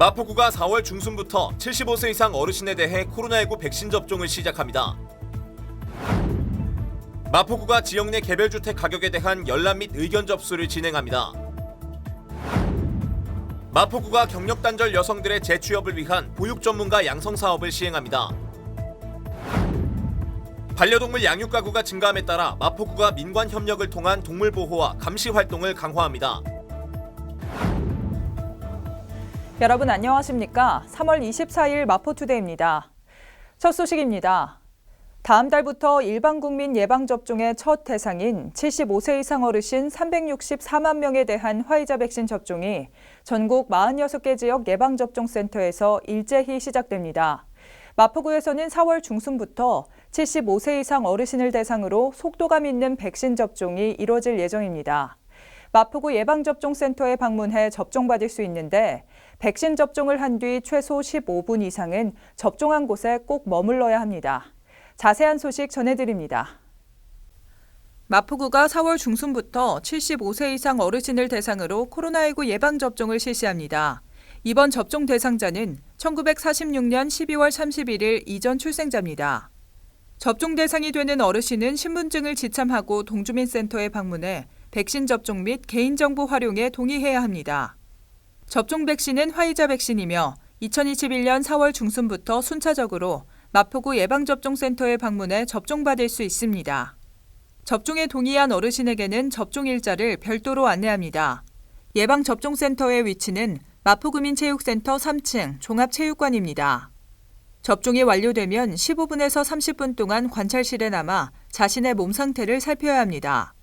마포구가 4월 중순부터 75세 이상 어르신에 대해 코로나19 백신 접종을 시작합니다. 마포구가 지역 내 개별주택 가격에 대한 열람 및 의견 접수를 진행합니다. 마포구가 경력단절 여성들의 재취업을 위한 보육 전문가 양성 사업을 시행합니다. 반려동물 양육 가구가 증가함에 따라 마포구가 민관 협력을 통한 동물 보호와 감시 활동을 강화합니다. 여러분 안녕하십니까? 3월 24일 마포투데이입니다. 첫 소식입니다. 다음 달부터 일반 국민 예방접종의 첫 대상인 75세 이상 어르신 364만 명에 대한 화이자 백신 접종이 전국 46개 지역 예방접종센터에서 일제히 시작됩니다. 마포구에서는 4월 중순부터 75세 이상 어르신을 대상으로 속도감 있는 백신 접종이 이뤄질 예정입니다. 마포구 예방접종센터에 방문해 접종받을 수 있는데 백신 접종을 한 뒤 최소 15분 이상은 접종한 곳에 꼭 머물러야 합니다. 자세한 소식 전해드립니다. 마포구가 4월 중순부터 75세 이상 어르신을 대상으로 코로나19 예방접종을 실시합니다. 이번 접종 대상자는 1946년 12월 31일 이전 출생자입니다. 접종 대상이 되는 어르신은 신분증을 지참하고 동주민센터에 방문해 백신 접종 및 개인정보 활용에 동의해야 합니다. 접종 백신은 화이자 백신이며 2021년 4월 중순부터 순차적으로 마포구 예방접종센터에 방문해 접종받을 수 있습니다. 접종에 동의한 어르신에게는 접종 일자를 별도로 안내합니다. 예방접종센터의 위치는 마포구민체육센터 3층 종합체육관입니다. 접종이 완료되면 15분에서 30분 동안 관찰실에 남아 자신의 몸 상태를 살펴야 합니다.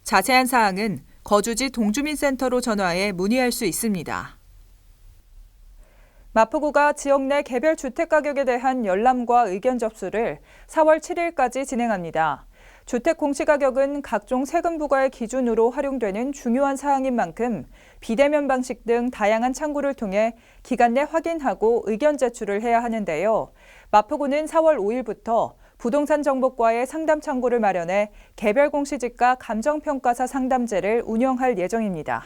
자세한 사항은 거주지 동주민센터로 전화해 문의할 수 있습니다. 마포구가 지역 내 개별 주택 가격에 대한 열람과 의견 접수를 4월 7일까지 진행합니다. 주택 공시가격은 각종 세금 부과의 기준으로 활용되는 중요한 사항인 만큼 비대면 방식 등 다양한 창구를 통해 기간 내 확인하고 의견 제출을 해야 하는데요. 마포구는 4월 5일부터 부동산 정보과의 상담 창구를 마련해 개별 공시지가 감정평가사 상담제를 운영할 예정입니다.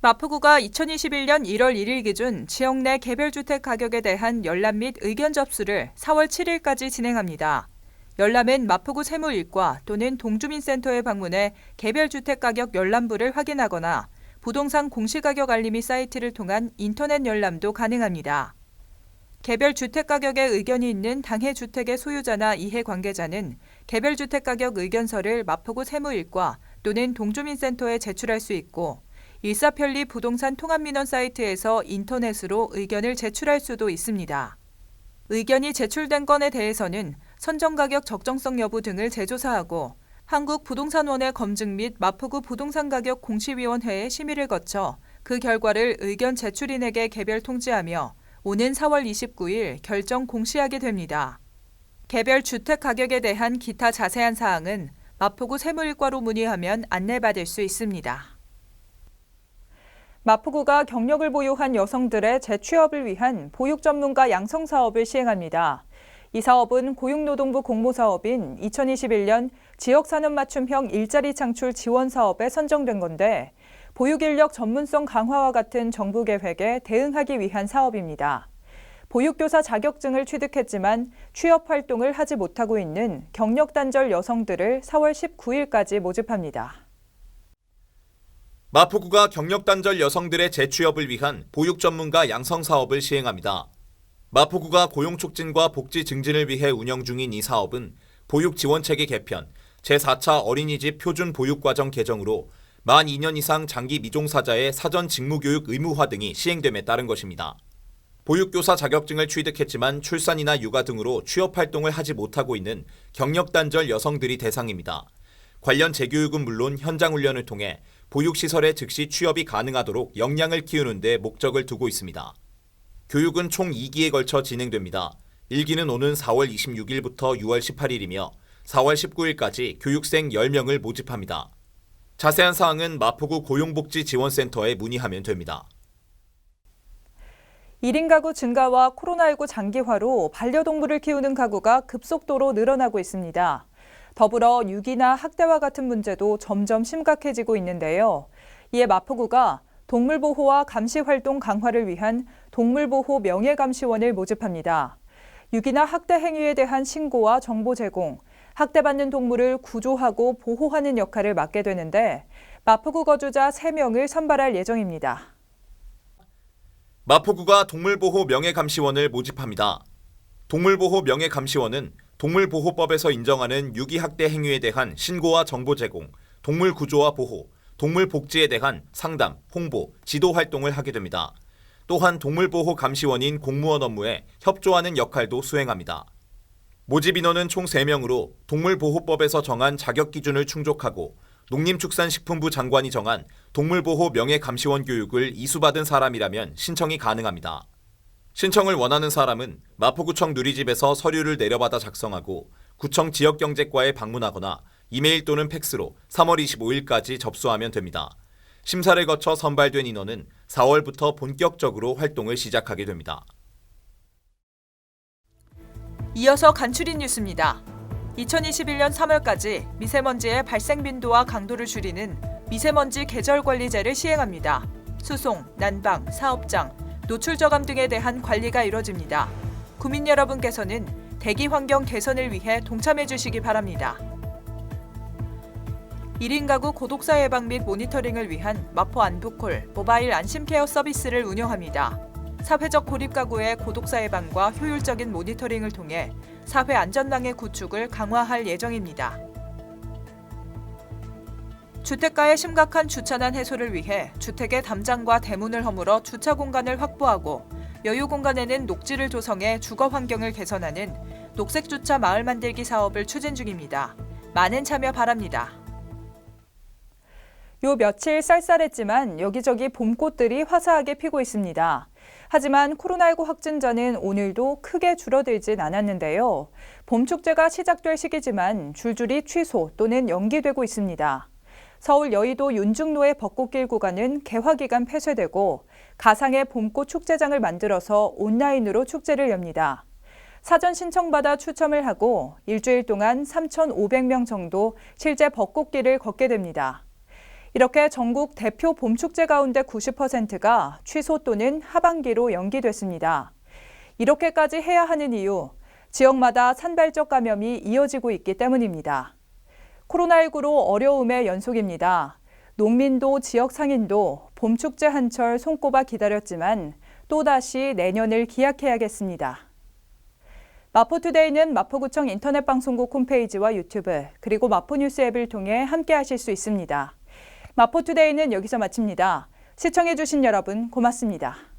마포구가 2021년 1월 1일 기준 지역 내 개별주택 가격에 대한 열람 및 의견 접수를 4월 7일까지 진행합니다. 열람은 마포구 세무일과 또는 동주민센터에 방문해 개별주택 가격 열람부를 확인하거나 부동산 공시가격 알림이 사이트를 통한 인터넷 열람도 가능합니다. 개별 주택 가격에 의견이 있는 당해 주택의 소유자나 이해관계자는 개별 주택 가격 의견서를 마포구 세무일과 또는 동주민센터에 제출할 수 있고 일사편리 부동산 통합민원 사이트에서 인터넷으로 의견을 제출할 수도 있습니다. 의견이 제출된 건에 대해서는 선정가격 적정성 여부 등을 재조사하고 한국부동산원의 검증 및 마포구 부동산가격 공시위원회의 심의를 거쳐 그 결과를 의견 제출인에게 개별 통지하며 오는 4월 29일 결정 공시하게 됩니다. 개별 주택 가격에 대한 기타 자세한 사항은 마포구 세무일과로 문의하면 안내받을 수 있습니다. 마포구가 경력을 보유한 여성들의 재취업을 위한 보육 전문가 양성 사업을 시행합니다. 이 사업은 고용노동부 공모사업인 2021년 지역산업 맞춤형 일자리 창출 지원 사업에 선정된 건데 보육인력 전문성 강화와 같은 정부 계획에 대응하기 위한 사업입니다. 보육교사 자격증을 취득했지만 취업 활동을 하지 못하고 있는 경력단절 여성들을 4월 19일까지 모집합니다. 마포구가 경력단절 여성들의 재취업을 위한 보육 전문가 양성 사업을 시행합니다. 마포구가 고용 촉진과 복지 증진을 위해 운영 중인 이 사업은 보육 지원체계 개편, 제4차 어린이집 표준 보육과정 개정으로 만 2년 이상 장기 미종사자의 사전 직무교육 의무화 등이 시행됨에 따른 것입니다. 보육교사 자격증을 취득했지만 출산이나 육아 등으로 취업활동을 하지 못하고 있는 경력단절 여성들이 대상입니다. 관련 재교육은 물론 현장훈련을 통해 보육시설에 즉시 취업이 가능하도록 역량을 키우는 데 목적을 두고 있습니다. 교육은 총 2기에 걸쳐 진행됩니다. 1기는 오는 4월 26일부터 6월 18일이며 4월 19일까지 교육생 10명을 모집합니다. 자세한 사항은 마포구 고용복지지원센터에 문의하면 됩니다. 1인 가구 증가와 코로나19 장기화로 반려동물을 키우는 가구가 급속도로 늘어나고 있습니다. 더불어 유기나 학대와 같은 문제도 점점 심각해지고 있는데요. 이에 마포구가 동물보호와 감시활동 강화를 위한 동물보호 명예감시원을 모집합니다. 유기나 학대 행위에 대한 신고와 정보 제공, 학대받는 동물을 구조하고 보호하는 역할을 맡게 되는데 마포구 거주자 3명을 선발할 예정입니다. 마포구가 동물보호 명예감시원을 모집합니다. 동물보호 명예감시원은 동물보호법에서 인정하는 유기학대 행위에 대한 신고와 정보 제공, 동물 구조와 보호, 동물 복지에 대한 상담, 홍보, 지도 활동을 하게 됩니다. 또한 동물보호 감시원인 공무원 업무에 협조하는 역할도 수행합니다. 모집 인원은 총 3명으로 동물보호법에서 정한 자격 기준을 충족하고 농림축산식품부 장관이 정한 동물보호 명예감시원 교육을 이수받은 사람이라면 신청이 가능합니다. 신청을 원하는 사람은 마포구청 누리집에서 서류를 내려받아 작성하고 구청 지역경제과에 방문하거나 이메일 또는 팩스로 3월 25일까지 접수하면 됩니다. 심사를 거쳐 선발된 인원은 4월부터 본격적으로 활동을 시작하게 됩니다. 이어서 간추린 뉴스입니다. 2021년 3월까지 미세먼지의 발생 빈도와 강도를 줄이는 미세먼지 계절관리제를 시행합니다. 수송, 난방, 사업장, 노출 저감 등에 대한 관리가 이뤄집니다. 구민 여러분께서는 대기 환경 개선을 위해 동참해 주시기 바랍니다. 1인 가구 고독사 예방 및 모니터링을 위한 마포 안부콜 모바일 안심케어 서비스를 운영합니다. 사회적 고립 가구의 고독사 예방과 효율적인 모니터링을 통해 사회 안전망의 구축을 강화할 예정입니다. 주택가의 심각한 주차난 해소를 위해 주택의 담장과 대문을 허물어 주차 공간을 확보하고 여유 공간에는 녹지를 조성해 주거 환경을 개선하는 녹색 주차 마을 만들기 사업을 추진 중입니다. 많은 참여 바랍니다. 요 며칠 쌀쌀했지만 여기저기 봄꽃들이 화사하게 피고 있습니다. 하지만 코로나19 확진자는 오늘도 크게 줄어들진 않았는데요. 봄축제가 시작될 시기지만 줄줄이 취소 또는 연기되고 있습니다. 서울 여의도 윤중로의 벚꽃길 구간은 개화기간 폐쇄되고 가상의 봄꽃 축제장을 만들어서 온라인으로 축제를 엽니다. 사전 신청받아 추첨을 하고 일주일 동안 3,500명 정도 실제 벚꽃길을 걷게 됩니다. 이렇게 전국 대표 봄축제 가운데 90%가 취소 또는 하반기로 연기됐습니다. 이렇게까지 해야 하는 이유, 지역마다 산발적 감염이 이어지고 있기 때문입니다. 코로나19로 어려움의 연속입니다. 농민도 지역 상인도 봄축제 한철 손꼽아 기다렸지만 또다시 내년을 기약해야겠습니다. 마포투데이는 마포구청 인터넷 방송국 홈페이지와 유튜브 그리고 마포뉴스 앱을 통해 함께하실 수 있습니다. 마포투데이는 여기서 마칩니다. 시청해주신 여러분 고맙습니다.